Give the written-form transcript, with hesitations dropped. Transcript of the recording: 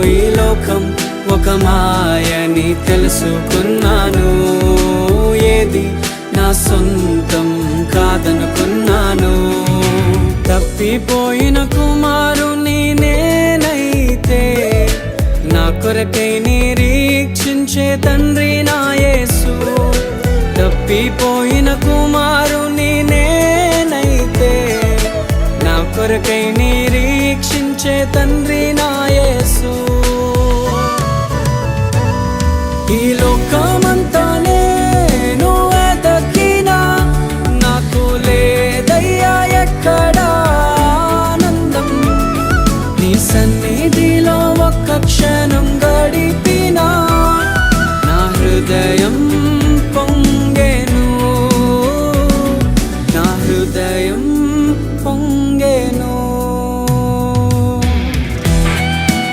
ఈ లోకం ఒక మాయని తెలుసుకున్నాను. ఏది నా సొంతం కాదనుకున్నాను. తప్పిపోయిన కుమారుని నేనైతే నా కొరకై నిరీక్షించే తండ్రి నా యేసు. తప్పిపోయిన కుమారుని నేనైతే నా కొరకై నిరీక్షించే తండ్రి నా యేసు. ఈ లోకమంతా నేను వెతకినా నాకు లేదయ్యా ఎక్కడా ఆనందం. నీ సన్నిధిలో ఒక్క